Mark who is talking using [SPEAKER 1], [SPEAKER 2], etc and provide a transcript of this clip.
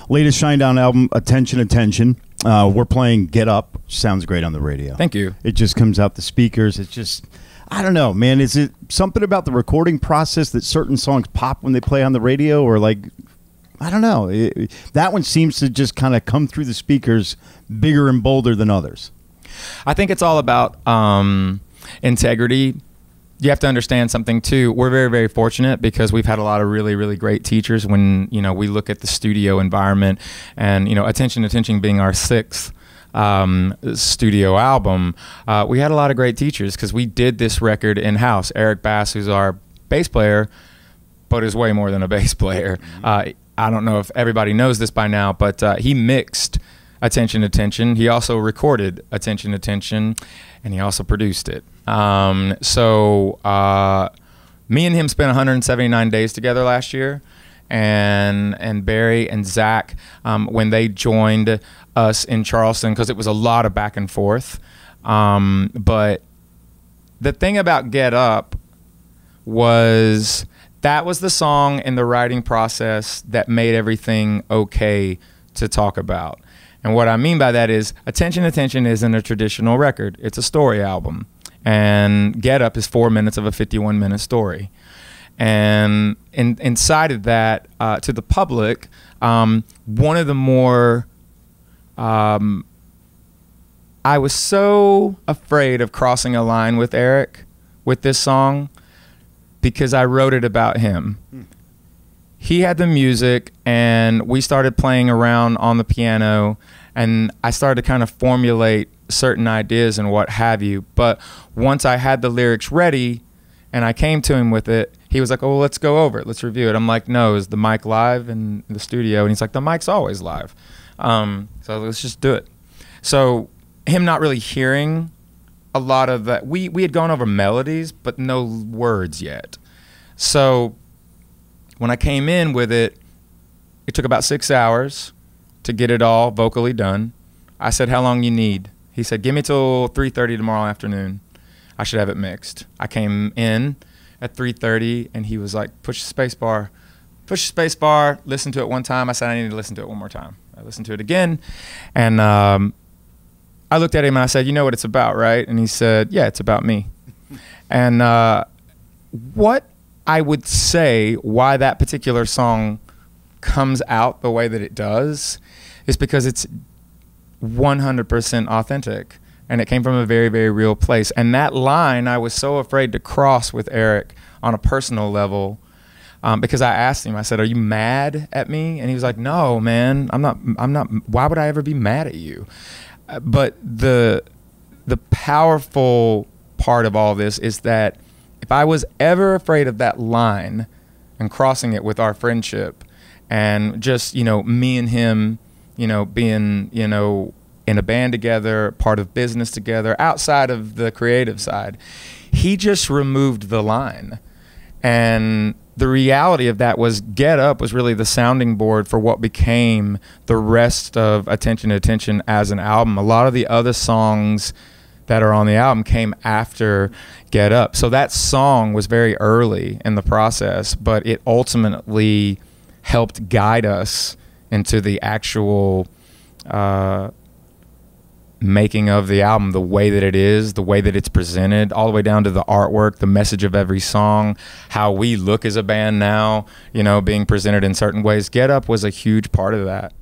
[SPEAKER 1] latest Shinedown album, Attention, Attention. We're playing Get Up. Sounds great on the radio.
[SPEAKER 2] Thank you.
[SPEAKER 1] It just comes out the speakers. It's just, I don't know, man. Is it something about the recording process that certain songs pop when they play on the radio, or like, I don't know. That one seems to just kind of come through the speakers bigger and bolder than others.
[SPEAKER 2] I think it's all about integrity. You have to understand something too. We're very, very fortunate because we've had a lot of really, really great teachers. When, you know, we look at the studio environment, and, you know, Attention, Attention being our 6th studio album, we had a lot of great teachers because we did this record in-house. Eric Bass, who's our bass player, but is way more than a bass player. I don't know if everybody knows this by now, but he mixed Attention, Attention. He also recorded Attention, Attention, and he also produced it. So me and him spent 179 days together last year, and Barry and Zach, when they joined us in Charleston, because it was a lot of back and forth. But the thing about Get Up was that was the song in the writing process that made everything okay to talk about. And what I mean by that is Attention, Attention isn't a traditional record. It's a story album. And Get Up is 4 minutes of a 51-minute story. And inside of that, to the public, one of the more... I was so afraid of crossing a line with Eric with this song because I wrote it about him. He had the music, and we started playing around on the piano, and I started to kind of formulate certain ideas and what have you. But once I had the lyrics ready and I came to him with it, he was like, oh, well, let's go over it. Let's review it. I'm like, no, is the mic live in the studio? And he's like, the mic's always live. So let's just do it. So him not really hearing a lot of that. We had gone over melodies, but no words yet. So when I came in with it, it took about 6 hours to get it all vocally done. I said, how long you need? He said, give me till 3:30 tomorrow afternoon. I should have it mixed. I came in at 3:30, and he was like, push the space bar. Push the space bar, listen to it one time. I said, I need to listen to it one more time. I listened to it again, and I looked at him and I said, you know what it's about, right? And he said, yeah, it's about me. And what I would say why that particular song comes out the way that it does is because it's 100% authentic, and it came from a very, very real place. And that line I was so afraid to cross with Eric on a personal level, because I asked him, I said, are you mad at me? And he was like, no, man, I'm not, why would I ever be mad at you? But the powerful part of all this is that if I was ever afraid of that line and crossing it with our friendship and just, you know, me and him, you know, being, you know, in a band together, part of business together, outside of the creative side, he just removed the line. And the reality of that was Get Up was really the sounding board for what became the rest of Attention, Attention as an album. A lot of the other songs that are on the album came after Get Up. So that song was very early in the process, but it ultimately helped guide us into the actual making of the album, the way that it is, the way that it's presented, all the way down to the artwork, the message of every song, how we look as a band now, you know, being presented in certain ways. Get Up was a huge part of that.